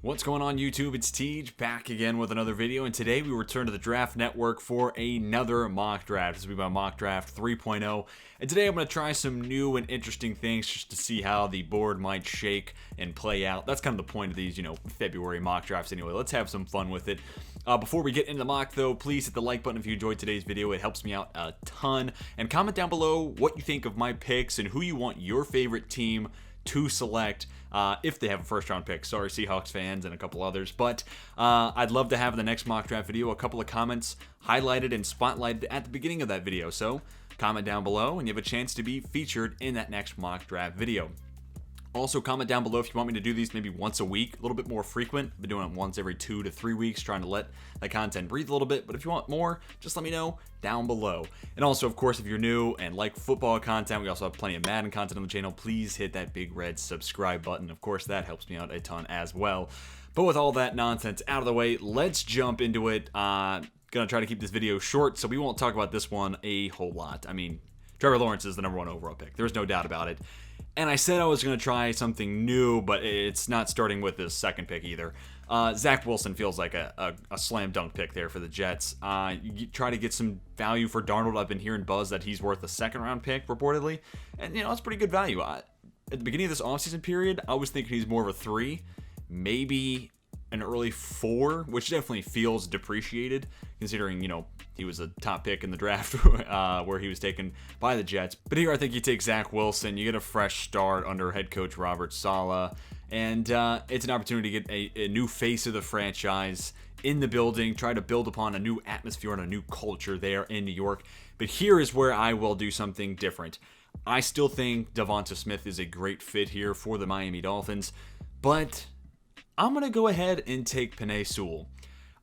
What's going on YouTube? It's Tej back again with another video, and today we return to the Draft Network for another mock draft. This will be my mock draft 3.0, and today I'm going to try some new and interesting things just to see how the board might shake and play out. That's kind of the point of these, February mock drafts anyway. Let's have some fun with it. Before we get into the mock though, please hit the like button if you enjoyed today's video. It helps me out a ton, and comment down below what you think of my picks and who you want your favorite team to select if they have a first round pick. Sorry, Seahawks fans and a couple others, but I'd love to have in the next mock draft video a couple of comments highlighted and spotlighted at the beginning of that video. So comment down below and you have a chance to be featured in that next mock draft video. Also, comment down below if you want me to do these maybe once a week, a little bit more frequent. I've been doing it once every 2 to 3 weeks, trying to let the content breathe a little bit. But if you want more, just let me know down below. And also, of course, if you're new and like football content, we also have plenty of Madden content on the channel. Please hit that big red subscribe button. Of course, that helps me out a ton as well. But with all that nonsense out of the way, let's jump into it. Gonna try to keep this video short, so we won't talk about this one a whole lot. I mean, Trevor Lawrence is the #1 overall pick. There's no doubt about it. And I said I was going to try something new, but it's not starting with this second pick either. Zach Wilson feels like a slam dunk pick there for the Jets. You try to get some value for Darnold. I've been hearing buzz that he's worth a second round pick reportedly. And, it's pretty good value. At the beginning of this offseason period, I was thinking he's more of a 3, maybe an early 4, which definitely feels depreciated considering, he was a top pick in the draft where he was taken by the Jets. But here I think you take Zach Wilson, you get a fresh start under head coach Robert Saleh, and it's an opportunity to get a new face of the franchise in the building, try to build upon a new atmosphere and a new culture there in New York. But here is where I will do something different. I still think Devonta Smith is a great fit here for the Miami Dolphins, but I'm going to go ahead and take Penei Sewell.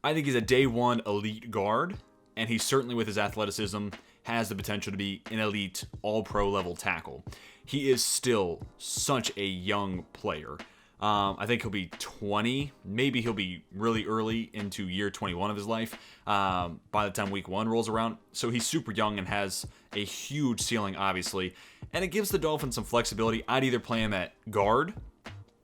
I think he's a day one elite guard, and he certainly, with his athleticism, has the potential to be an elite all-pro level tackle. He is still such a young player. I think he'll be 20. Maybe he'll be really early into year 21 of his life by the time week 1 rolls around. So he's super young and has a huge ceiling, obviously. And it gives the Dolphins some flexibility. I'd either play him at guard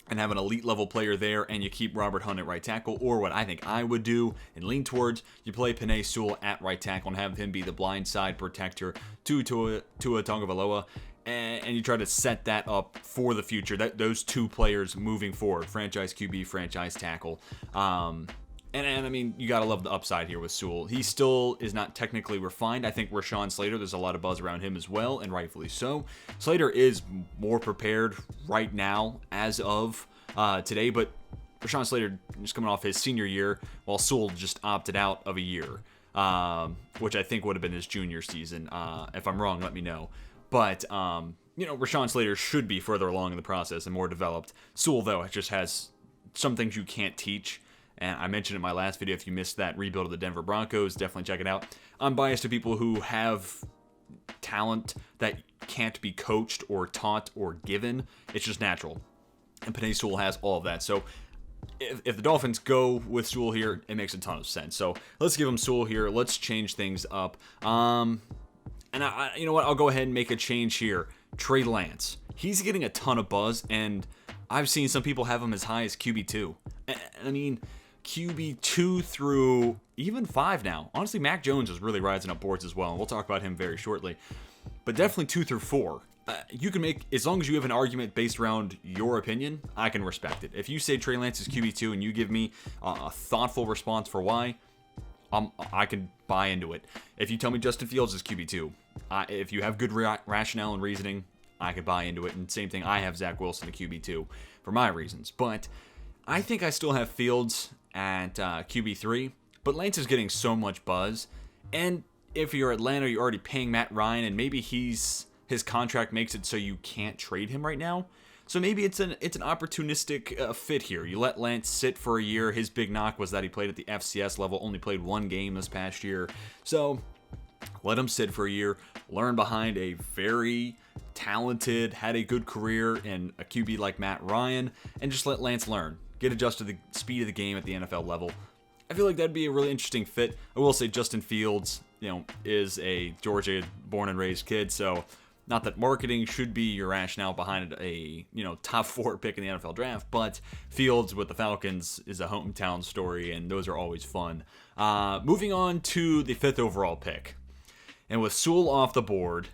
and have an elite level player there, and you keep Robert Hunt at right tackle, or what I think I would do and lean towards, you play Penei Sewell at right tackle and have him be the blind side protector to Tua Tagovailoa, and you try to set that up for the future, those two players moving forward, franchise QB, franchise tackle. And I mean, you gotta love the upside here with Sewell. He still is not technically refined. I think Rashawn Slater, there's a lot of buzz around him as well, and rightfully so. Slater is more prepared right now as of today, but Rashawn Slater is coming off his senior year, while Sewell just opted out of a year, which I think would have been his junior season. If I'm wrong, let me know. But, Rashawn Slater should be further along in the process and more developed. Sewell, though, just has some things you can't teach. And I mentioned in my last video, if you missed that rebuild of the Denver Broncos, definitely check it out. I'm biased to people who have talent that can't be coached or taught or given. It's just natural. And Penei Sewell has all of that. So if the Dolphins go with Sewell here, it makes a ton of sense. So let's give him Sewell here. Let's change things up. And you know what? I'll go ahead and make a change here. Trey Lance. He's getting a ton of buzz, and I've seen some people have him as high as QB2. I mean, QB2 through even 5 now. Honestly, Mac Jones is really rising up boards as well, and we'll talk about him very shortly. But definitely 2 through 4. You can make, as long as you have an argument based around your opinion, I can respect it. If you say Trey Lance is QB2 and you give me a thoughtful response for why, I can buy into it. If you tell me Justin Fields is QB2, if you have good rationale and reasoning, I could buy into it. And same thing, I have Zach Wilson at QB2 for my reasons. But I think I still have Fields at QB3, but Lance is getting so much buzz. And if you're Atlanta, you're already paying Matt Ryan, and maybe his contract makes it so you can't trade him right now. So maybe it's an opportunistic fit here. You let Lance sit for a year. His big knock was that he played at the FCS level, only played 1 game this past year. So let him sit for a year, learn behind a very talented, had a good career in a QB like Matt Ryan, and just let Lance learn. Get adjusted to the speed of the game at the NFL level. I feel like that'd be a really interesting fit. I will say Justin Fields, is a Georgia born and raised kid, so Not that marketing should be your rationale behind a top 4 pick in the NFL draft, but Fields with the Falcons is a hometown story, and those are always fun. Moving on to the 5th overall pick, and with Sewell off the board,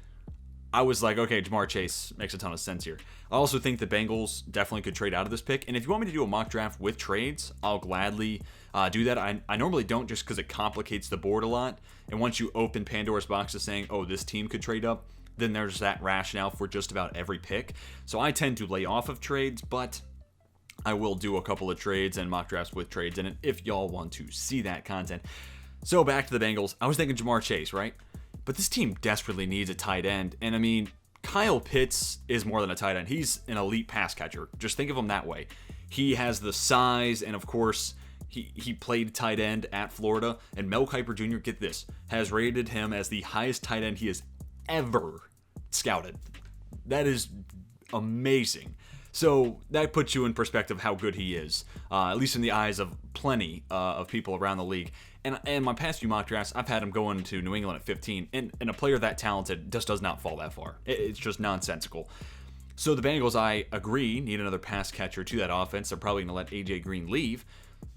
I was like, okay, Ja'Marr Chase makes a ton of sense here. I also think the Bengals definitely could trade out of this pick. And if you want me to do a mock draft with trades, I'll gladly do that. I normally don't, just because it complicates the board a lot. And once you open Pandora's box of saying, oh, this team could trade up, then there's that rationale for just about every pick. So I tend to lay off of trades, but I will do a couple of trades and mock drafts with trades in it if y'all want to see that content. So back to the Bengals. I was thinking Ja'Marr Chase, right? But this team desperately needs a tight end. And I mean, Kyle Pitts is more than a tight end. He's an elite pass catcher. Just think of him that way. He has the size, and of course, he played tight end at Florida. And Mel Kiper Jr., get this, has rated him as the highest tight end he has ever scouted. That is amazing. So that puts you in perspective how good he is, at least in the eyes of plenty of people around the league. And in my past few mock drafts, I've had him going to New England at 15, and a player that talented just does not fall that far. It's just nonsensical. So the Bengals, I agree, need another pass catcher to that offense. They're probably going to let A.J. Green leave,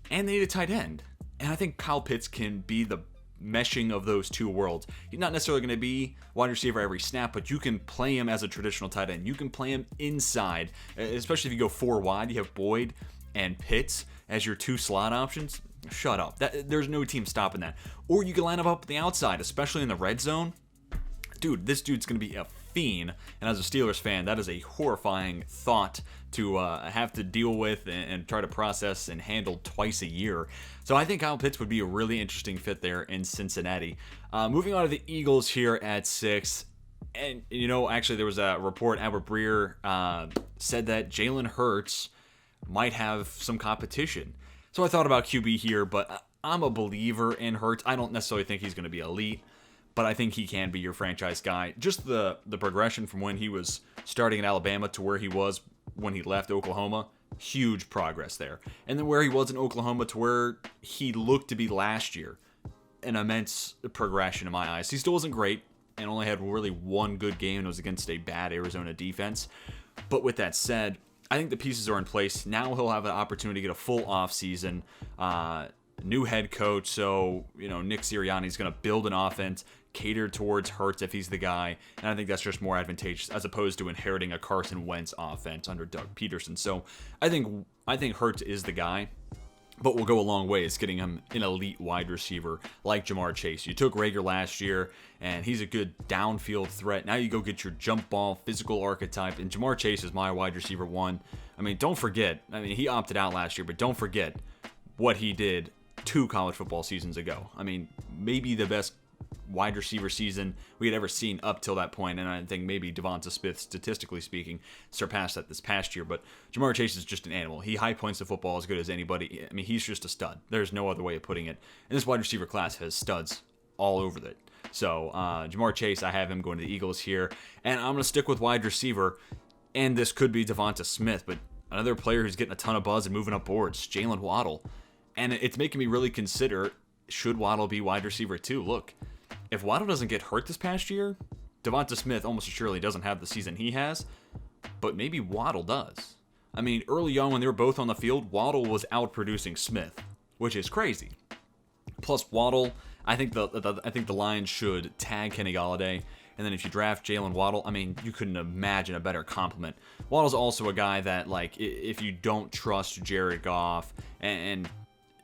and they need a tight end. And I think Kyle Pitts can be the meshing of those two worlds. He's not necessarily going to be wide receiver every snap, but you can play him as a traditional tight end. You can play him inside, especially if you go 4 wide. You have Boyd and Pitts as your 2 slot options. Shut up. There's no team stopping that. Or you can line up the outside, especially in the red zone. Dude, this dude's going to be a fiend. And as a Steelers fan, that is a horrifying thought to have to deal with and try to process and handle twice a year. So I think Kyle Pitts would be a really interesting fit there in Cincinnati. Moving on to the Eagles here at 6. And, actually there was a report, Albert Breer said that Jalen Hurts might have some competition. So I thought about QB here, but I'm a believer in Hurts. I don't necessarily think he's going to be elite, but I think he can be your franchise guy. Just the progression from when he was starting in Alabama to where he was when he left Oklahoma, huge progress there. And then where he was in Oklahoma to where he looked to be last year, an immense progression in my eyes. He still wasn't great and only had really one good game, and it was against a bad Arizona defense. But with that said, I think the pieces are in place. Now he'll have an opportunity to get a full offseason, new head coach. So, Nick Sirianni is going to build an offense catered towards Hurts if he's the guy. And I think that's just more advantageous as opposed to inheriting a Carson Wentz offense under Doug Peterson. So I think Hurts is the guy. But will go a long way is getting him an elite wide receiver like Ja'Marr Chase. You took Rager last year, and he's a good downfield threat. Now you go get your jump ball, physical archetype, and Ja'Marr Chase is my wide receiver 1. I mean, don't forget, he opted out last year, but don't forget what he did 2 college football seasons ago. I mean, maybe the best wide receiver season we had ever seen up till that point, and I think maybe Devonta Smith, statistically speaking, surpassed that this past year. But Ja'Marr Chase is just an animal. He high points the football as good as anybody. I mean, he's just a stud. There's no other way of putting it. And this wide receiver class has studs all over it. So Ja'Marr Chase, I have him going to the Eagles here, and I'm going to stick with wide receiver, and this could be Devonta Smith, but another player who's getting a ton of buzz and moving up boards, Jalen Waddle. And it's making me really consider, should Waddle be wide receiver 2? Look, if Waddle doesn't get hurt this past year, Devonta Smith almost surely doesn't have the season he has, but maybe Waddle does. I mean, early on when they were both on the field, Waddle was outproducing Smith, which is crazy. Plus Waddle, I think the Lions should tag Kenny Golladay, and then if you draft Jalen Waddle, I mean, you couldn't imagine a better compliment. Waddle's also a guy that, like, if you don't trust Jared Goff, and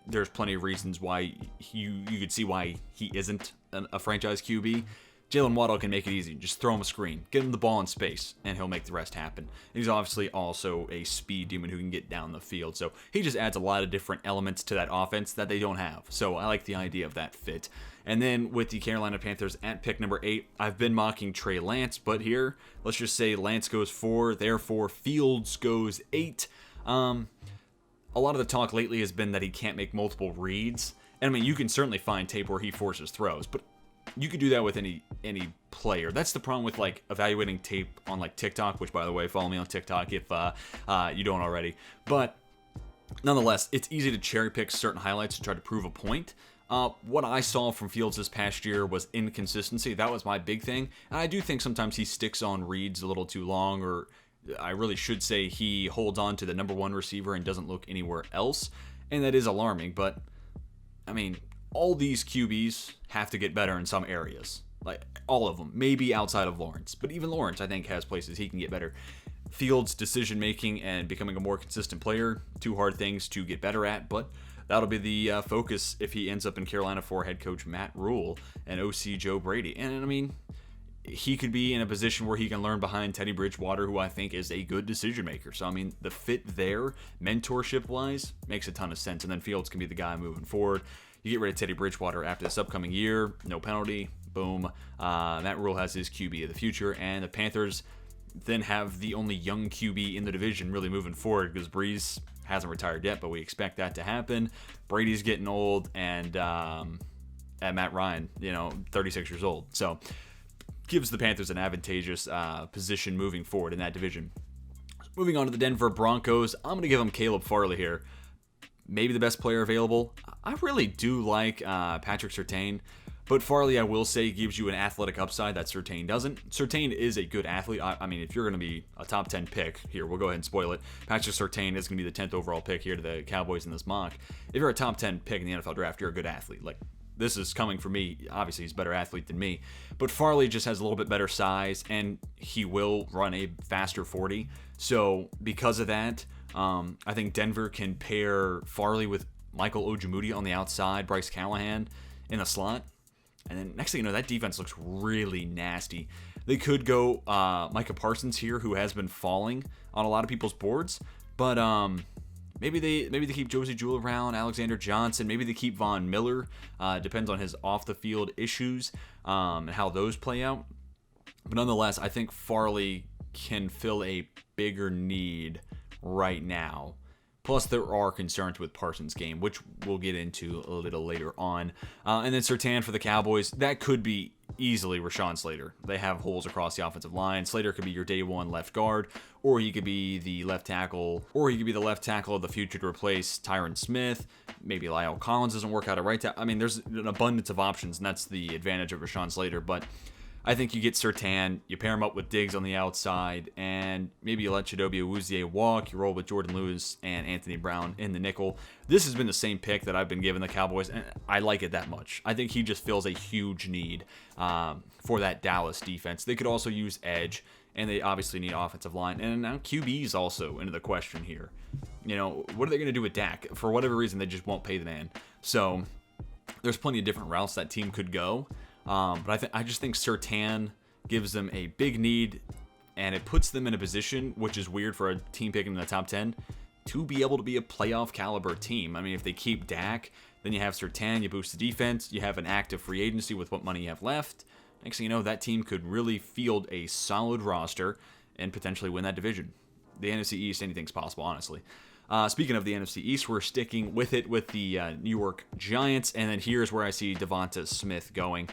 there's plenty of reasons why you could see why he isn't a franchise QB. Jalen Waddle can make it easy. Just throw him a screen. Get him the ball in space, and he'll make the rest happen. And he's obviously also a speed demon who can get down the field. So he just adds a lot of different elements to that offense that they don't have. So I like the idea of that fit. And then with the Carolina Panthers at pick number 8, I've been mocking Trey Lance, but here, let's just say Lance goes 4, therefore Fields goes 8. A lot of the talk lately has been that he can't make multiple reads. And I mean, you can certainly find tape where he forces throws, but you could do that with any player. That's the problem with, like, evaluating tape on, like, TikTok, which, by the way, follow me on TikTok if you don't already. But nonetheless, it's easy to cherry pick certain highlights to try to prove a point. What I saw from Fields this past year was inconsistency. That was my big thing. And I do think sometimes he sticks on reads a little too long, or I really should say he holds on to the number one receiver and doesn't look anywhere else. And that is alarming. But, I mean, all these QBs have to get better in some areas. Like, all of them. Maybe outside of Lawrence. But even Lawrence, I think, has places he can get better. Fields' decision-making and becoming a more consistent player, two hard things to get better at, but that'll be the focus if he ends up in Carolina for head coach Matt Rule and OC Joe Brady. And, I mean, he could be in a position where he can learn behind Teddy Bridgewater, who I think is a good decision-maker. So, I mean, the fit there, mentorship-wise, makes a ton of sense. And then Fields can be the guy moving forward. You get rid of Teddy Bridgewater after this upcoming year, no penalty, boom. Matt Rule has his QB of the future, and the Panthers then have the only young QB in the division really moving forward because Breeze hasn't retired yet, but we expect that to happen. Brady's getting old, and Matt Ryan, 36 years old. So gives the Panthers an advantageous position moving forward in that division. Moving on to the Denver Broncos, I'm going to give them Caleb Farley here. Maybe the best player available. I really do like Patrick Surtain. But Farley, I will say, gives you an athletic upside that Surtain doesn't. Surtain is a good athlete. I mean, if you're going to be a top 10 pick, here, we'll go ahead and spoil it. Patrick Surtain is going to be the 10th overall pick here to the Cowboys in this mock. If you're a top 10 pick in the NFL draft, you're a good athlete. Like, this is coming from me. Obviously, he's a better athlete than me. But Farley just has a little bit better size, and he will run a faster 40. So, because of that, I think Denver can pair Farley with Michael Ojemudia on the outside, Bryce Callahan in the slot. And then next thing you know, that defense looks really nasty. They could go Micah Parsons here, who has been falling on a lot of people's boards. But maybe they keep Josie Jewell around, Alexander Johnson. Maybe they keep Von Miller. Depends on his off-the-field issues and how those play out. But nonetheless, I think Farley can fill a bigger need right now. Plus, there are concerns with Parsons' game, which we'll get into a little later on. And then Surtain for the Cowboys. That could be easily Rashawn Slater. They have holes across the offensive line. Slater could be your day one left guard, or he could be the left tackle, of the future to replace Tyron Smith. Maybe Lyle Collins doesn't work out at right tackle. I mean, there's an abundance of options, and that's the advantage of Rashawn Slater. But I think you get Surtain, you pair him up with Diggs on the outside, and maybe you let Chidobe Awuzie walk. You roll with Jordan Lewis and Anthony Brown in the nickel. This has been the same pick that I've been giving the Cowboys, and I like it that much. I think he just fills a huge need for that Dallas defense. They could also use edge, and they obviously need offensive line. And now QB is also into the question here. What are they going to do with Dak? For whatever reason, they just won't pay the man. So there's plenty of different routes that team could go. But I just think Surtain gives them a big need, and it puts them in a position, which is weird for a team picking in the top 10, to be able to be a playoff caliber team. I mean, if they keep Dak, then you have Surtain, you boost the defense, you have an active free agency with what money you have left. Next thing you know, that team could really field a solid roster and potentially win that division. The NFC East, anything's possible, honestly. Speaking of the NFC East, we're sticking with it with the New York Giants, and then here's where I see Devonta Smith going.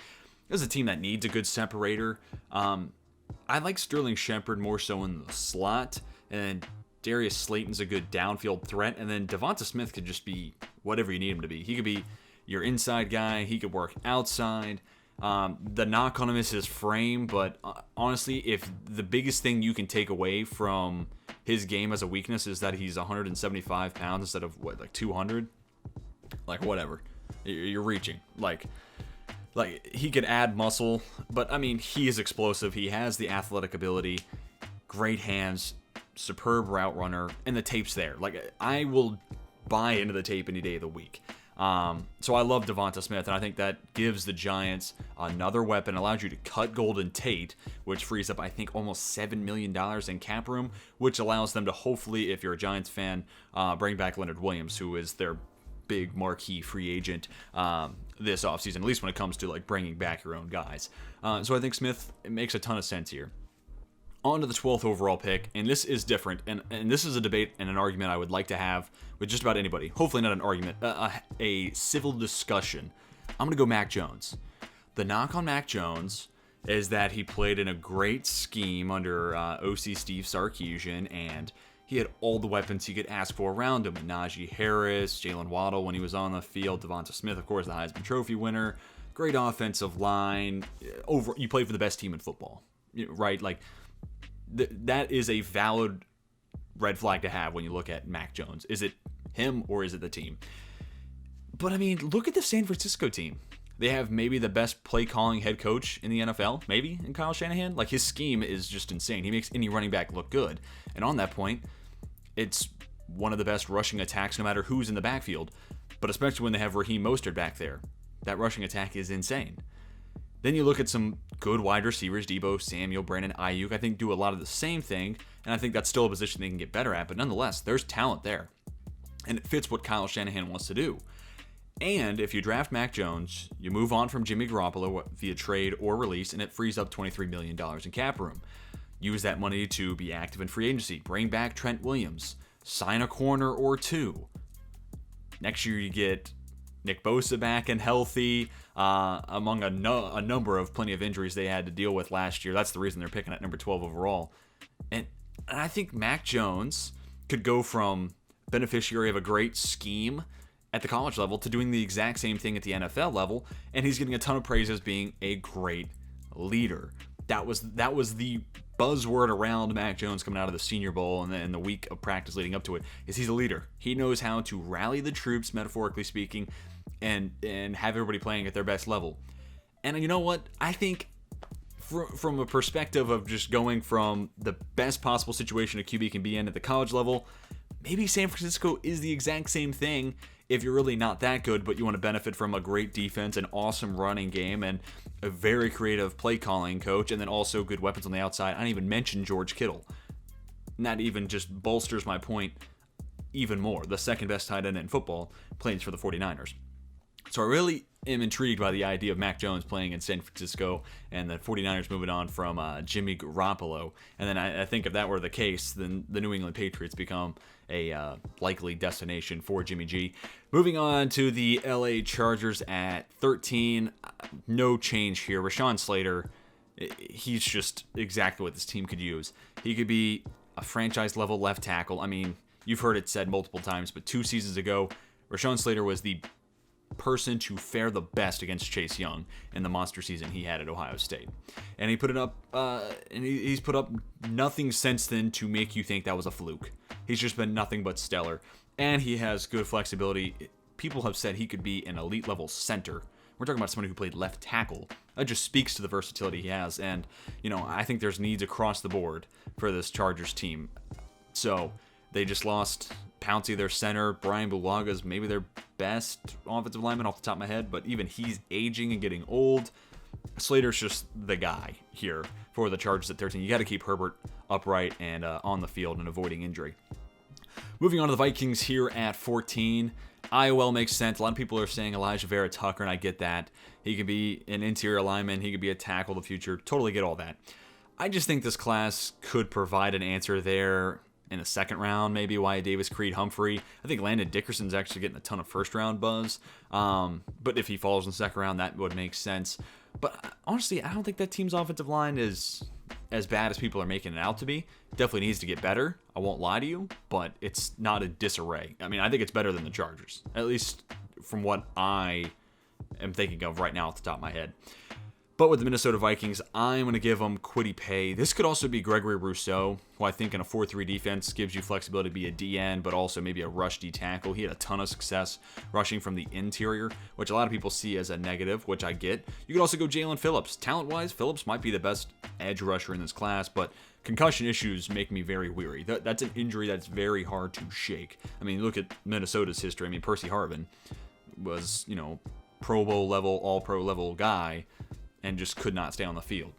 This is a team that needs a good separator. I like Sterling Shepard more so in the slot, and Darius Slayton's a good downfield threat, and then Devonta Smith could just be whatever you need him to be. He could be your inside guy. He could work outside. The knock on him is his frame, but honestly, if the biggest thing you can take away from his game as a weakness is that he's 175 pounds instead of, 200? Whatever. You're reaching. Like he could add muscle, but I mean, he is explosive. He has the athletic ability, great hands, superb route runner, and the tape's there. I will buy into the tape any day of the week. So I love Devonta Smith, and I think that gives the Giants another weapon, allows you to cut Golden Tate, which frees up, I think, almost $7 million in cap room, which allows them to hopefully, if you're a Giants fan, bring back Leonard Williams, who is their big marquee free agent this offseason, at least when it comes to bringing back your own guys. So I think Smith, it makes a ton of sense here. On to the 12th overall pick, and this is different, and this is a debate and an argument I would like to have with just about anybody. Hopefully not an argument, a civil discussion. I'm going to go Mac Jones. The knock on Mac Jones is that he played in a great scheme under OC Steve Sarkisian, and he had all the weapons he could ask for around him. Najee Harris, Jalen Waddle when he was on the field, Devonta Smith, of course, the Heisman Trophy winner. Great offensive line. You play for the best team in football, right? Like, that is a valid red flag to have when you look at Mac Jones. Is it him or is it the team? But, I mean, look at the San Francisco team. They have maybe the best play-calling head coach in the NFL, maybe, in Kyle Shanahan. Like, his scheme is just insane. He makes any running back look good. And on that point, it's one of the best rushing attacks no matter who's in the backfield. But especially when they have Raheem Mostert back there. That rushing attack is insane. Then you look at some good wide receivers, Deebo Samuel, Brandon Ayuk, I think do a lot of the same thing, and I think that's still a position they can get better at, but nonetheless, there's talent there. And it fits what Kyle Shanahan wants to do. And if you draft Mac Jones, you move on from Jimmy Garoppolo via trade or release, and it frees up $23 million in cap room. Use that money to be active in free agency, bring back Trent Williams, sign a corner or two. Next year you get Nick Bosa back and healthy, among a number of plenty of injuries they had to deal with last year. That's the reason they're picking at number 12 overall. And I think Mac Jones could go from beneficiary of a great scheme at the college level to doing the exact same thing at the NFL level, and he's getting a ton of praise as being a great leader. That was the buzzword around Mac Jones coming out of the Senior Bowl and the week of practice leading up to it, is he's a leader. He knows how to rally the troops, metaphorically speaking, and have everybody playing at their best level. And you know what? I think from a perspective of just going from the best possible situation a QB can be in at the college level, maybe San Francisco is the exact same thing if you're really not that good, but you want to benefit from a great defense, an awesome running game, and a very creative play calling coach, and then also good weapons on the outside. I didn't even mention George Kittle. And that even just bolsters my point even more. The second best tight end in football plays for the 49ers. So I really am intrigued by the idea of Mac Jones playing in San Francisco and the 49ers moving on from Jimmy Garoppolo. And then I think if that were the case, then the New England Patriots become a likely destination for Jimmy G. Moving on to the LA Chargers at 13. No change here. Rashawn Slater, he's just exactly what this team could use. He could be a franchise-level left tackle. I mean, you've heard it said multiple times, but 2 seasons ago, Rashawn Slater was the person to fare the best against Chase Young in the monster season he had at Ohio State. And he put it up, and he's put up nothing since then to make you think that was a fluke. He's just been nothing but stellar. And he has good flexibility. People have said he could be an elite level center. We're talking about someone who played left tackle. That just speaks to the versatility he has. And, I think there's needs across the board for this Chargers team. So they just lost Pouncey, their center. Brian Bulaga's maybe their best offensive lineman off the top of my head, but even he's aging and getting old. Slater's just the guy here for the Chargers at 13. You got to keep Herbert upright and on the field and avoiding injury. Moving on to the Vikings here at 14. IOL makes sense. A lot of people are saying Elijah Vera Tucker, and I get that. He could be an interior lineman. He could be a tackle in the future. Totally get all that. I just think this class could provide an answer there in the second round, maybe Wyatt Davis, Creed Humphrey. I think Landon Dickerson's actually getting a ton of first-round buzz. But if he falls in the second round, that would make sense. But honestly, I don't think that team's offensive line is as bad as people are making it out to be. Definitely needs to get better. I won't lie to you, but it's not a disarray. I mean, I think it's better than the Chargers, at least from what I am thinking of right now off the top of my head. But with the Minnesota Vikings, I'm going to give them Kwity Paye. This could also be Gregory Rousseau, who I think in a 4-3 defense gives you flexibility to be a DN, but also maybe a rush D tackle. He had a ton of success rushing from the interior, which a lot of people see as a negative, which I get. You could also go Jalen Phillips. Talent-wise, Phillips might be the best edge rusher in this class, but concussion issues make me very weary. That's an injury that's very hard to shake. I mean, look at Minnesota's history. I mean, Percy Harvin was, Pro Bowl level, all-pro level guy, and just could not stay on the field.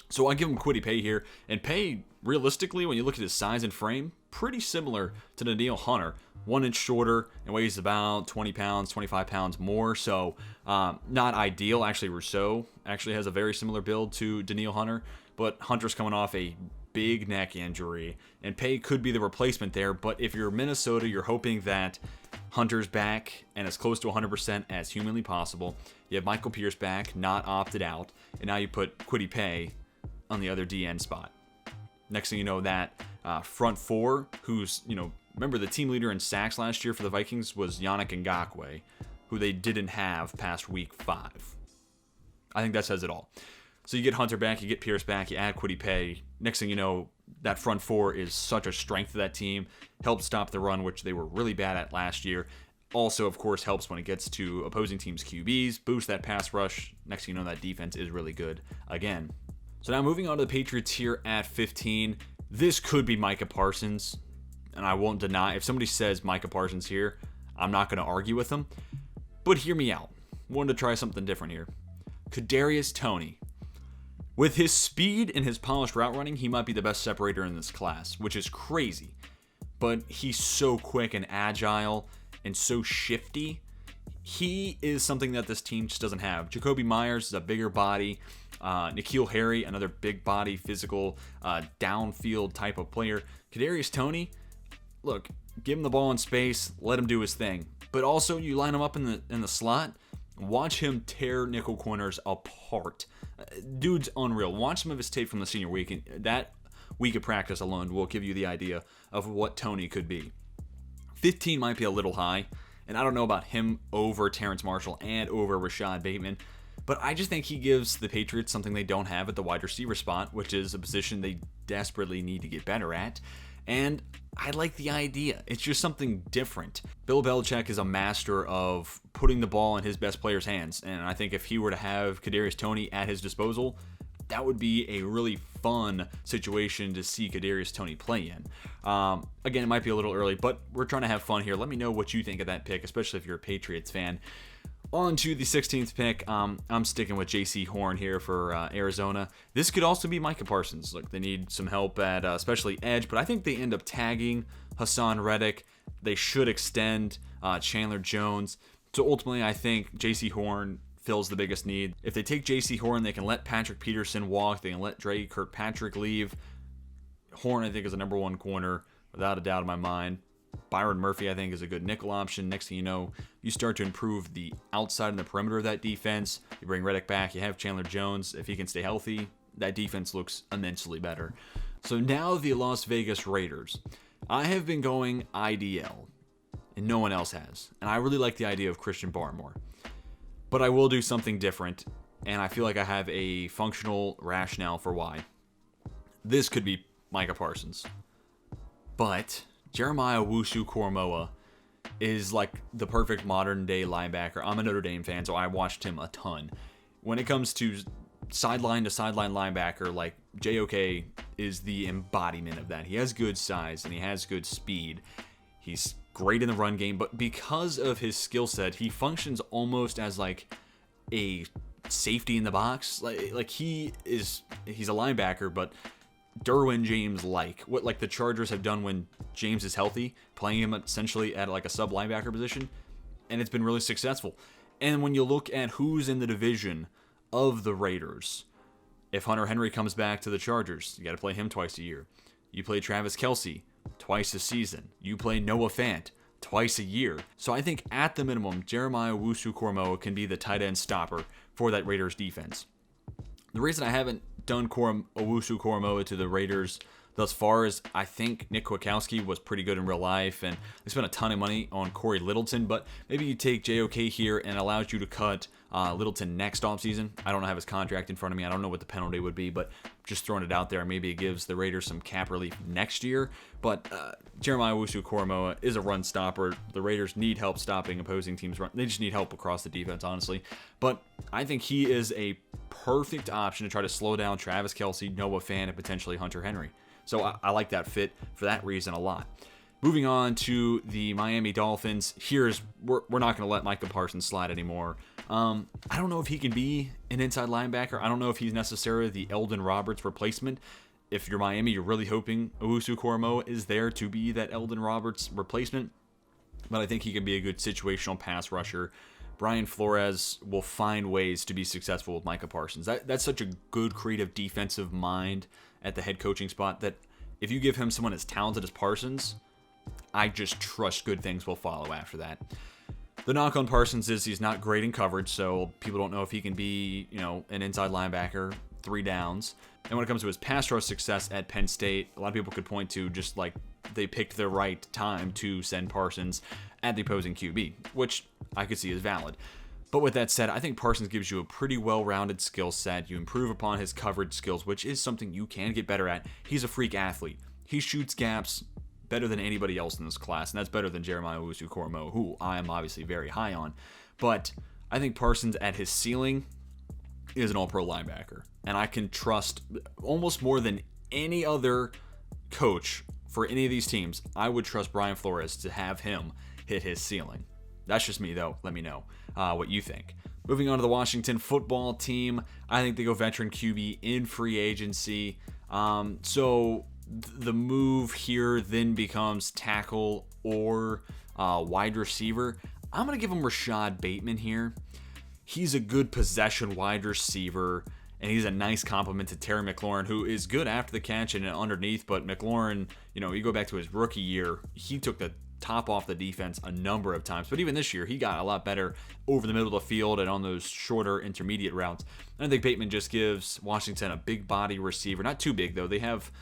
So I give him Kwity Paye here. And Paye, realistically, when you look at his size and frame, pretty similar to Danielle Hunter. 1 inch shorter and weighs about 20 pounds, 25 pounds more. So not ideal. Actually, Rousseau actually has a very similar build to Danielle Hunter. But Hunter's coming off a big neck injury. And Paye could be the replacement there. But if you're Minnesota, you're hoping that Hunter's back and as close to 100% as humanly possible. You have Michael Pierce back, not opted out, and now you put Kwity Paye on the other DN spot. Next thing you know, that front four, who's, remember the team leader in sacks last year for the Vikings was Yannick Ngakoue, who they didn't have past week 5. I think that says it all. So you get Hunter back, you get Pierce back, you add Kwity Paye. Next thing you know, that front four is such a strength of that team. Helps stop the run, which they were really bad at last year. Also, of course, helps when it gets to opposing teams' QBs, boost that pass rush. Next thing you know, that defense is really good again. So now moving on to the Patriots here at 15. This could be Micah Parsons, and I won't deny. If somebody says Micah Parsons here, I'm not going to argue with them. But hear me out. Wanted to try something different here. Kadarius Toney. With his speed and his polished route running, he might be the best separator in this class, which is crazy. But he's so quick and agile and so shifty. He is something that this team just doesn't have. Jakobi Meyers is a bigger body. N'Keal Harry, another big body, physical, downfield type of player. Kadarius Toney, look, give him the ball in space, let him do his thing. But also, you line him up in the slot, watch him tear nickel corners apart. Dude's unreal. Watch some of his tape from the senior week, and that week of practice alone will give you the idea of what Toney could be. 15 might be a little high, and I don't know about him over Terrence Marshall and over Rashad Bateman, but I just think he gives the Patriots something they don't have at the wide receiver spot, which is a position they desperately need to get better at. And I like the idea. It's just something different. Bill Belichick is a master of putting the ball in his best players' hands, and I think if he were to have Kadarius Toney at his disposal, that would be a really fun situation to see Kadarius Toney play in. Again, it might be a little early, but we're trying to have fun here. Let me know what you think of that pick, especially if you're a Patriots fan. On to the 16th pick. I'm sticking with J.C. Horn here for Arizona. This could also be Micah Parsons. Look, they need some help at especially edge, but I think they end up tagging Hassan Reddick. They should extend Chandler Jones. So ultimately, I think J.C. Horn fills the biggest need. If they take J.C. Horn, they can let Patrick Peterson walk. They can let Dre Kirkpatrick leave. Horn, I think, is a number one corner, without a doubt in my mind. Byron Murphy, I think, is a good nickel option. Next thing you know, you start to improve the outside and the perimeter of that defense. You bring Reddick back. You have Chandler Jones. If he can stay healthy, that defense looks immensely better. So now the Las Vegas Raiders. I have been going IDL, and no one else has. And I really like the idea of Christian Barmore. But I will do something different, and I feel like I have a functional rationale for why. This could be Micah Parsons. But Jeremiah Owusu-Koramoah is like the perfect modern-day linebacker. I'm a Notre Dame fan, so I watched him a ton. When it comes to sideline-to-sideline linebacker, like JOK is the embodiment of that. He has good size, and he has good speed. He's great in the run game, but because of his skill set, he functions almost as like a safety in the box. Like he's a linebacker, but Derwin James what like the Chargers have done when James is healthy, playing him essentially at like a sub linebacker position, and it's been really successful. And when you look at who's in the division of the Raiders, if Hunter Henry comes back to the Chargers, you got to play him twice a year. You play Travis Kelce twice a season. You play Noah Fant twice a year. So I think at the minimum, Jeremiah Owusu-Koramoah can be the tight end stopper for that Raiders defense. The reason I haven't done Owusu-Koramoah to the Raiders thus far is I think Nick Kwiatkowski was pretty good in real life, and they spent a ton of money on Corey Littleton, but maybe you take JOK here and allows you to cut Littleton next offseason. I don't have his contract in front of me. I don't know what the penalty would be, but just throwing it out there, maybe it gives the Raiders some cap relief next year. But Jeremiah Owusu-Koramoah is a run stopper. The Raiders need help stopping opposing teams' run. They just need help across the defense, honestly. But I think he is a perfect option to try to slow down Travis Kelce, Noah Fant, and potentially Hunter Henry. So I like that fit for that reason a lot. Moving on to the Miami Dolphins, we're not going to let Micah Parsons slide anymore. I don't know if he can be an inside linebacker. I don't know if he's necessarily the Eldon Roberts replacement. If you're Miami, you're really hoping Owusu-Koramoah is there to be that Eldon Roberts replacement. But I think he can be a good situational pass rusher. Brian Flores will find ways to be successful with Micah Parsons. That's such a good creative defensive mind at the head coaching spot that if you give him someone as talented as Parsons, I just trust good things will follow after that. The knock on Parsons is he's not great in coverage, so people don't know if he can be, an inside linebacker. 3 downs. And when it comes to his pass rush success at Penn State, a lot of people could point to just like they picked the right time to send Parsons at the opposing QB, which I could see as valid. But with that said, I think Parsons gives you a pretty well-rounded skill set. You improve upon his coverage skills, which is something you can get better at. He's a freak athlete. He shoots gaps better than anybody else in this class, and that's better than Jeremiah Owusu-Koramoah, who I am obviously very high on. But I think Parsons at his ceiling is an all-pro linebacker, and I can trust almost more than any other coach for any of these teams. I would trust Brian Flores to have him hit his ceiling. That's just me, though. Let me know what you think. Moving on to the Washington football team, I think they go veteran QB in free agency. So the move here then becomes tackle or wide receiver. I'm going to give him Rashad Bateman here. He's a good possession wide receiver, and he's a nice complement to Terry McLaurin, who is good after the catch and underneath. But McLaurin, you go back to his rookie year, he took the top off the defense a number of times. But even this year, he got a lot better over the middle of the field and on those shorter intermediate routes. And I think Bateman just gives Washington a big body receiver. Not too big, though. They have,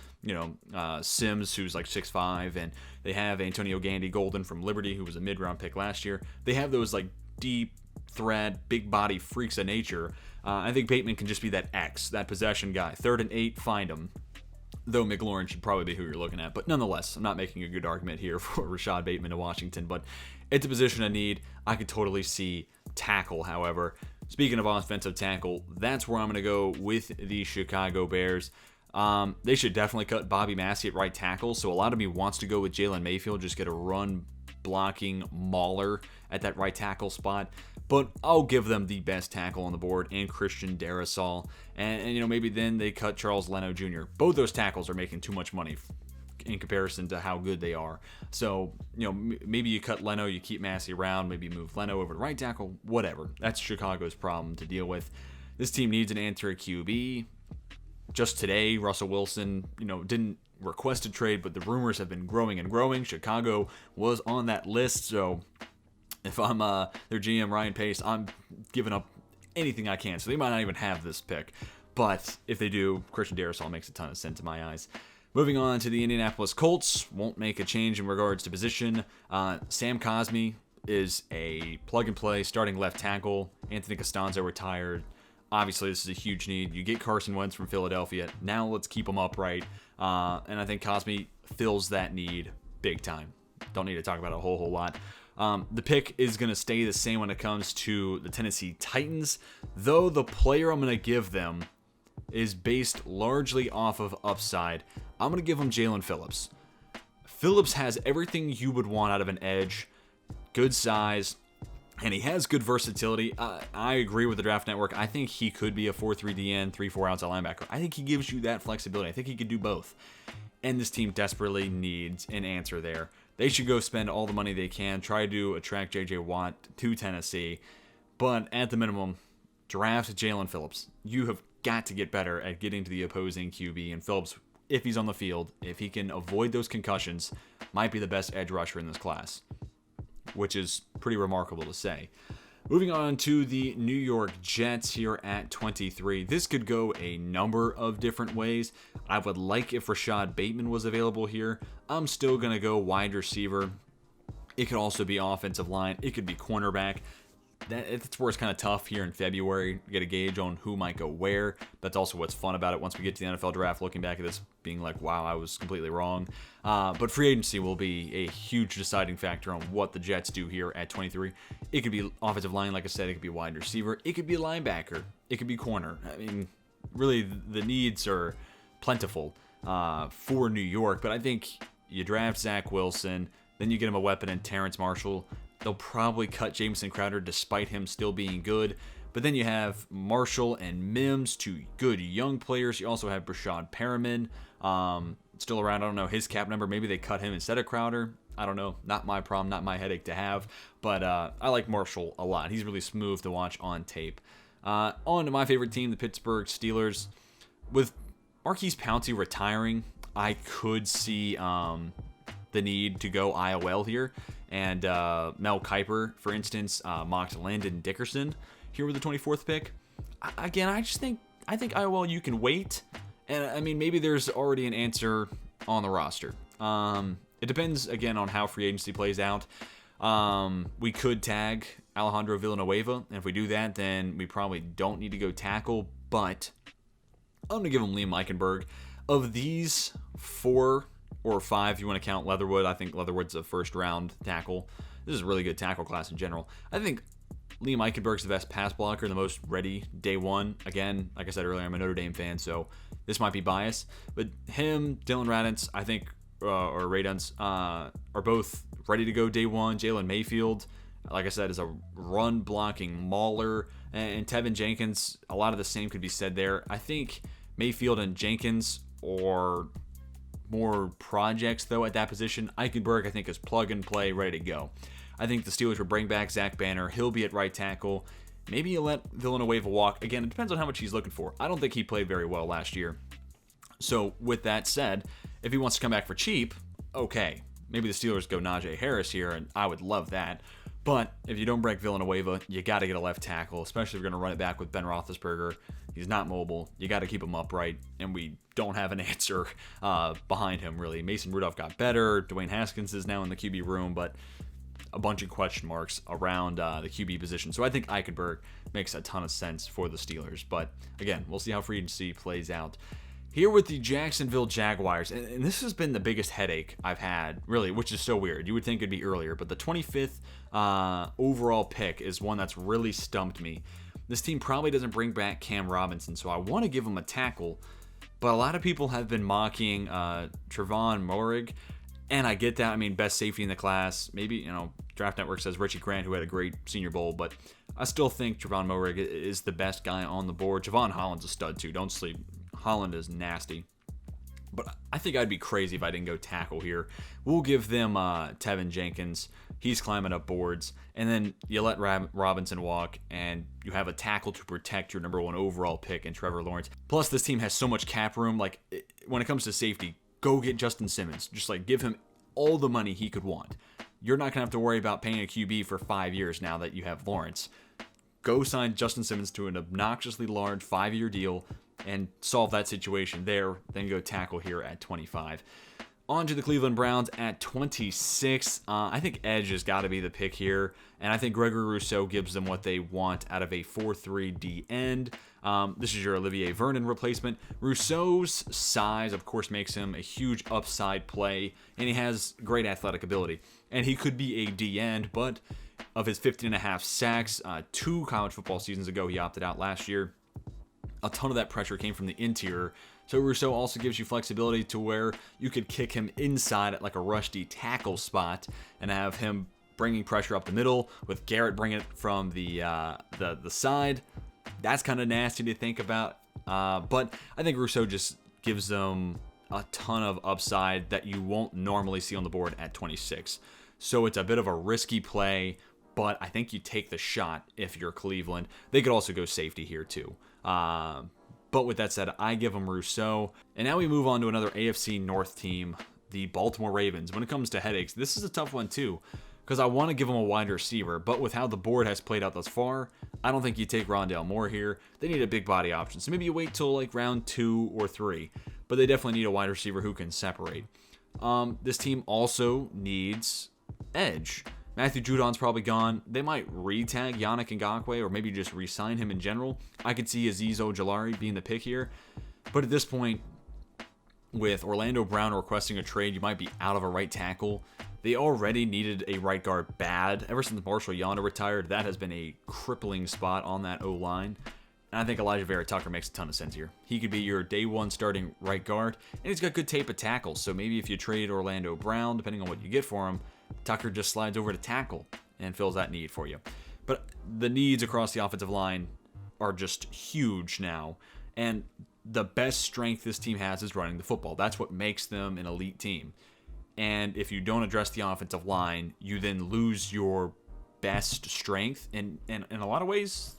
Sims, who's like 6'5", and they have Antonio Gandy Golden from Liberty, who was a mid-round pick last year. They have those like deep threat, big body freaks of nature. I think Bateman can just be that X, that possession guy. 3rd and 8, find him. Though McLaurin should probably be who you're looking at. But nonetheless, I'm not making a good argument here for Rashad Bateman to Washington. But it's a position of need. I could totally see tackle, however. Speaking of offensive tackle, that's where I'm going to go with the Chicago Bears. They should definitely cut Bobby Massey at right tackle. So a lot of me wants to go with Jalen Mayfield, just get a run blocking mauler at that right tackle spot. But I'll give them the best tackle on the board and Christian Darrisaw. And maybe then they cut Charles Leno Jr. Both those tackles are making too much money in comparison to how good they are. So, maybe you cut Leno, you keep Massey around, maybe move Leno over to right tackle, whatever. That's Chicago's problem to deal with. This team needs an answer at QB. Just today, Russell Wilson, didn't request a trade, but the rumors have been growing and growing. Chicago was on that list, so if I'm their GM, Ryan Pace, I'm giving up anything I can. So they might not even have this pick. But if they do, Christian Darrisaw makes a ton of sense in my eyes. Moving on to the Indianapolis Colts. Won't make a change in regards to position. Sam Cosmi is a plug-and-play starting left tackle. Anthony Costanzo retired. Obviously, this is a huge need. You get Carson Wentz from Philadelphia. Now let's keep him upright. And I think Cosmi fills that need big time. Don't need to talk about it a whole lot. The pick is going to stay the same when it comes to the Tennessee Titans, though the player I'm going to give them is based largely off of upside. I'm going to give them Jalen Phillips. Phillips has everything you would want out of an edge, good size, and he has good versatility. I agree with the Draft Network. I think he could be a 4-3 DN, 3-4 outside linebacker. I think he gives you that flexibility. I think he could do both. And this team desperately needs an answer there. They should go spend all the money they can, try to attract J.J. Watt to Tennessee. But at the minimum, draft Jalen Phillips. You have got to get better at getting to the opposing QB. And Phillips, if he's on the field, if he can avoid those concussions, might be the best edge rusher in this class, which is pretty remarkable to say. Moving on to the New York Jets here at 23. This could go a number of different ways. I would like if Rashad Bateman was available here. I'm still going to go wide receiver. It could also be offensive line. It could be cornerback. That's where it's kind of tough here in February to get a gauge on who might go where. That's also what's fun about it once we get to the NFL draft, looking back at this being like, wow, I was completely wrong. But free agency will be a huge deciding factor on what the Jets do here at 23. It could be offensive line, like I said. It could be wide receiver. It could be linebacker. It could be corner. I mean, really, the needs are plentiful for New York. But I think you draft Zach Wilson, then you get him a weapon in Terrence Marshall. They'll probably cut Jamison Crowder despite him still being good. But then you have Marshall and Mims, two good young players. You also have Brashad Perriman still around. I don't know his cap number. Maybe they cut him instead of Crowder. I don't know. Not my problem, not my headache to have. But I like Marshall a lot. He's really smooth to watch on tape. On to my favorite team, the Pittsburgh Steelers. With Marquise Pouncey retiring, I could see the need to go IOL here. And Mel Kiper, for instance, mocked Landon Dickerson here with the 24th pick. Again, I just think I think IOL you can wait. And I mean, maybe there's already an answer on the roster. It depends, again, on how free agency plays out. We could tag Alejandro Villanueva, and if we do that, then we probably don't need to go tackle, but I'm going to give him Liam Eichenberg. Of these 4 or 5, if you want to count Leatherwood, I think Leatherwood's a first-round tackle. This is a really good tackle class in general. I think Liam Eichenberg's the best pass blocker, the most ready day one. Again, like I said earlier, I'm a Notre Dame fan, so this might be biased. But him, Dylan Radunz, I think, or Radunz, are both ready to go day one. Jalen Mayfield, like I said, is a run-blocking mauler. And Tevin Jenkins, a lot of the same could be said there. I think Mayfield and Jenkins are more projects, though, at that position. Eichenberg, I think, is plug-and-play, ready to go. I think the Steelers would bring back Zach Banner. He'll be at right tackle. Maybe you let Villanueva walk. Again, it depends on how much he's looking for. I don't think he played very well last year. So with that said, if he wants to come back for cheap, okay. Maybe the Steelers go Najee Harris here, and I would love that. But if you don't break Villanueva, you got to get a left tackle, especially if you're going to run it back with Ben Roethlisberger. He's not mobile. You got to keep him upright, and we don't have an answer behind him, really. Mason Rudolph got better. Dwayne Haskins is now in the QB room, but a bunch of question marks around the QB position. So I think Eichenberg makes a ton of sense for the Steelers. But again, we'll see how free agency plays out. Here with the Jacksonville Jaguars, and this has been the biggest headache I've had, really, which is so weird. You would think it'd be earlier, but the 25th overall pick is one that's really stumped me. This team probably doesn't bring back Cam Robinson, so I want to give him a tackle, but a lot of people have been mocking Trevon Moehrig, and I get that. I mean, best safety in the class. Maybe, Draft Network says Richie Grant, who had a great Senior Bowl, but I still think Trevon Moehrig is the best guy on the board. Javon Holland's a stud, too. Don't sleep. Holland is nasty. But I think I'd be crazy if I didn't go tackle here. We'll give them Tevin Jenkins. He's climbing up boards. And then you let Robinson walk, and you have a tackle to protect your number 1 overall pick in Trevor Lawrence. Plus, this team has so much cap room. Like, when it comes to safety, go get Justin Simmons. Just, give him all the money he could want. You're not going to have to worry about paying a QB for 5 years now that you have Lawrence. Go sign Justin Simmons to an obnoxiously large 5-year deal and solve that situation there, then go tackle here at 25. On to the Cleveland Browns at 26. I think edge has got to be the pick here, and I think Gregory Rousseau gives them what they want out of a 4-3 D end. This is your Olivier Vernon replacement. Rousseau's size, of course, makes him a huge upside play, and he has great athletic ability. And he could be a D end, but of his 15.5 sacks, 2 college football seasons ago, he opted out last year. A ton of that pressure came from the interior. So Rousseau also gives you flexibility to where you could kick him inside at a rusty tackle spot and have him bringing pressure up the middle with Garrett bringing it from the side. That's kind of nasty to think about. But I think Rousseau just gives them a ton of upside that you won't normally see on the board at 26. So it's a bit of a risky play, but I think you take the shot if you're Cleveland. They could also go safety here too. But with that said, I give them Rousseau. And now we move on to another AFC North team, the Baltimore Ravens. When it comes to headaches, this is a tough one too, because I want to give them a wide receiver, but with how the board has played out thus far, I don't think you take Rondale Moore here. They need a big body option, so maybe you wait till round 2 or 3, but they definitely need a wide receiver who can separate. This team also needs edge. Matthew Judon's probably gone. They might re-tag Yannick Ngakoue or maybe just re-sign him in general. I could see Azeez Ojulari being the pick here. But at this point, with Orlando Brown requesting a trade, you might be out of a right tackle. They already needed a right guard bad. Ever since Marshall Yanda retired, that has been a crippling spot on that O-line. And I think Elijah Vera Tucker makes a ton of sense here. He could be your day one starting right guard, and he's got good tape of tackles. So maybe if you trade Orlando Brown, depending on what you get for him, Tucker just slides over to tackle and fills that need for you. But the needs across the offensive line are just huge now. And the best strength this team has is running the football. That's what makes them an elite team. And if you don't address the offensive line, you then lose your best strength. And in a lot of ways,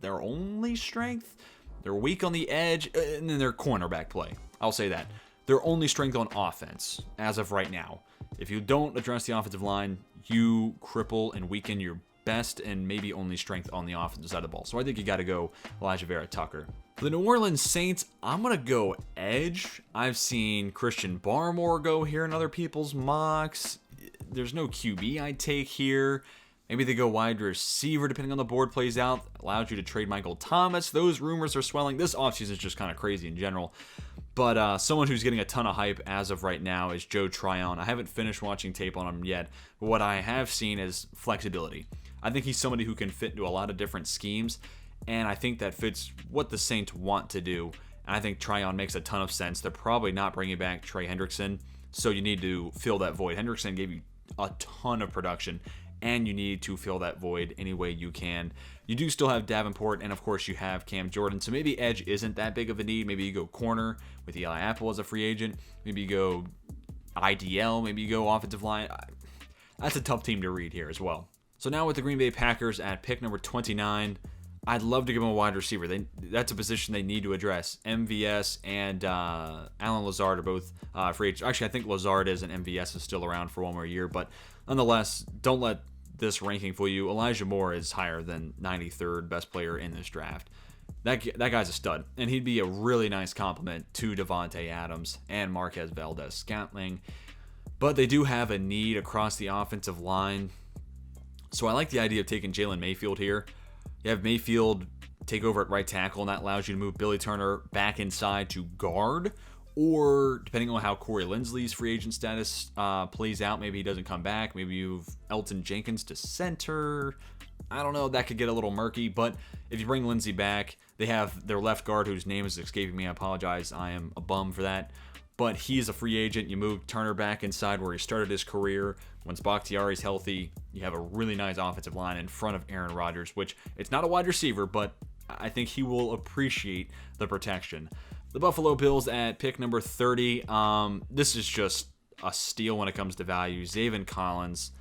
their only strength. They're weak on the edge, and then their cornerback play. I'll say that. Their only strength on offense, as of right now. If you don't address the offensive line, you cripple and weaken your best and maybe only strength on the offensive side of the ball. So I think you got to go Elijah Vera Tucker. For the New Orleans Saints, I'm going to go edge. I've seen Christian Barmore go here in other people's mocks. There's no QB I'd take here. Maybe they go wide receiver depending on the board plays out. Allows you to trade Michael Thomas. Those rumors are swelling. This offseason is just kind of crazy in general. But someone who's getting a ton of hype as of right now is Joe Tryon. I haven't finished watching tape on him yet, but what I have seen is flexibility. I think he's somebody who can fit into a lot of different schemes, and I think that fits what the Saints want to do. And I think Tryon makes a ton of sense. They're probably not bringing back Trey Hendrickson, so you need to fill that void. Hendrickson gave you a ton of production, and you need to fill that void any way you can. You do still have Davenport, and of course you have Cam Jordan, so maybe edge isn't that big of a need. Maybe you go corner with Eli Apple as a free agent. Maybe you go IDL. Maybe you go offensive line. That's a tough team to read here as well. So now with the Green Bay Packers at pick number 29, I'd love to give them a wide receiver. That's a position they need to address. MVS and Alan Lazard are both free agents. Actually, I think Lazard is, and MVS is still around for one more year. But nonetheless, don't let this ranking fool you. Elijah Moore is higher than 93rd best player in this draft. That guy's a stud, and he'd be a really nice compliment to Davante Adams and Marquez Valdes-Scantling. But they do have a need across the offensive line. So I like the idea of taking Jalen Mayfield here. You have Mayfield take over at right tackle, and that allows you to move Billy Turner back inside to guard. Or, depending on how Corey Linsley's free agent status plays out, maybe he doesn't come back. Maybe you've Elton Jenkins to center. I don't know. That could get a little murky. But if you bring Lindsey back, they have their left guard, whose name is escaping me. I apologize. I am a bum for that. But he's a free agent. You move Turner back inside where he started his career. Once Bakhtiari's healthy, you have a really nice offensive line in front of Aaron Rodgers, which it's not a wide receiver, but I think he will appreciate the protection. The Buffalo Bills at pick number 30. This is just a steal when it comes to value. Zaven Collins.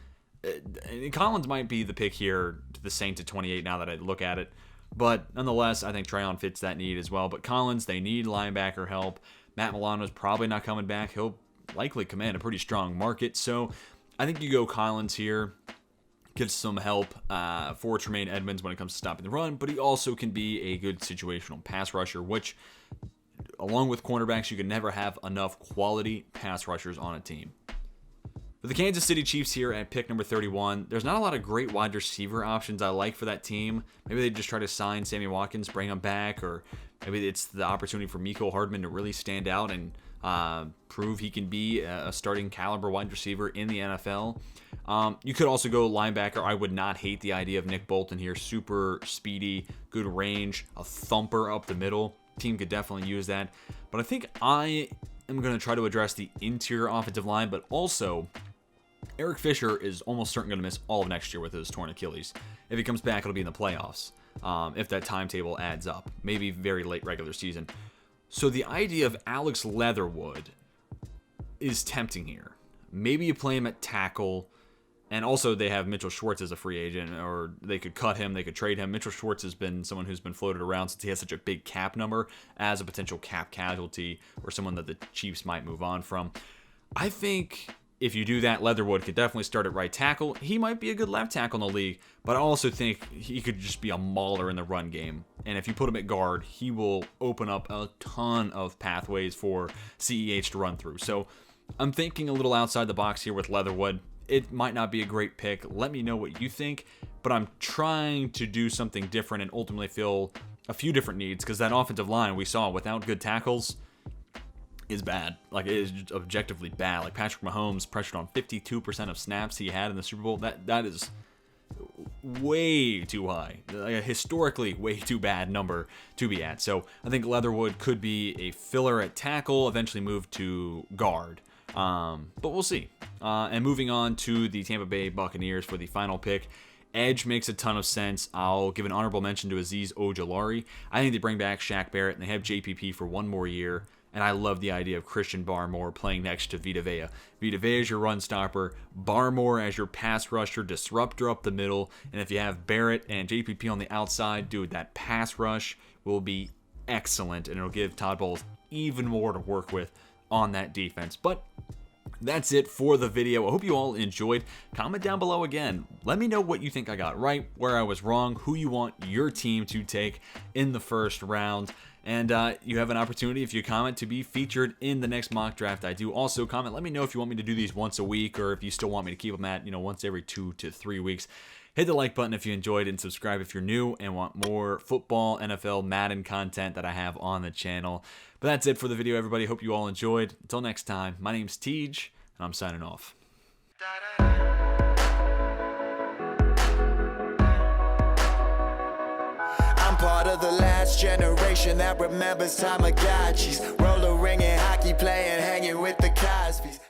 Collins might be the pick here to the Saints at 28 now that I look at it. But nonetheless, I think Tryon fits that need as well. But Collins, they need linebacker help. Matt Milano's probably not coming back. He'll likely command a pretty strong market. So I think you go Collins here. Get some help for Tremaine Edmonds when it comes to stopping the run. But he also can be a good situational pass rusher, which, along with cornerbacks, you can never have enough quality pass rushers on a team. For the Kansas City Chiefs here at pick number 31, there's not a lot of great wide receiver options I like for that team. Maybe they just try to sign Sammy Watkins, bring him back, or maybe it's the opportunity for Mecole Hardman to really stand out and prove he can be a starting caliber wide receiver in the NFL. You could also go linebacker. I would not hate the idea of Nick Bolton here. Super speedy, good range, a thumper up the middle. Team could definitely use that. But I think I am going to try to address the interior offensive line, but also Eric Fisher is almost certain going to miss all of next year with his torn Achilles. If he comes back, it'll be in the playoffs, if that timetable adds up. Maybe very late regular season. So the idea of Alex Leatherwood is tempting here. Maybe you play him at tackle, and also they have Mitchell Schwartz as a free agent, or they could cut him, they could trade him. Mitchell Schwartz has been someone who's been floated around since he has such a big cap number as a potential cap casualty or someone that the Chiefs might move on from. I think if you do that, Leatherwood could definitely start at right tackle. He might be a good left tackle in the league, but I also think he could just be a mauler in the run game. And if you put him at guard, he will open up a ton of pathways for CEH to run through. So I'm thinking a little outside the box here with Leatherwood. It might not be a great pick. Let me know what you think, but I'm trying to do something different and ultimately fill a few different needs, because that offensive line we saw without good tackles is bad. Like, it is objectively bad. Like, Patrick Mahomes pressured on 52% of snaps he had in the Super Bowl. That is way too high. Like, a historically way too bad number to be at. So I think Leatherwood could be a filler at tackle, eventually move to guard. But we'll see. And moving on to the Tampa Bay Buccaneers for the final pick. Edge makes a ton of sense. I'll give an honorable mention to Azeez Ojulari. I think they bring back Shaq Barrett, and they have JPP for one more year. And I love the idea of Christian Barmore playing next to Vita Vea. Vita Vea is your run stopper, Barmore as your pass rusher, disruptor up the middle. And if you have Barrett and JPP on the outside, dude, that pass rush will be excellent. And it'll give Todd Bowles even more to work with on that defense. But That's it for the video. I hope you all enjoyed. Comment down below again. Let me know what you think I got right, where I was wrong, who you want your team to take in the first round. And you have an opportunity, if you comment, to be featured in the next mock draft I do. Also, comment, let me know if you want me to do these once a week, or if you still want me to keep them at, once every 2 to 3 weeks. Hit the like button if you enjoyed, and subscribe if you're new and want more football, NFL, Madden content that I have on the channel. But that's it for the video, everybody. Hope you all enjoyed. Until next time, my name's Tej, and I'm signing off. I'm part of the last generation that remembers Tamagotchis, roller ring and hockey playing, hanging with the Cosbys.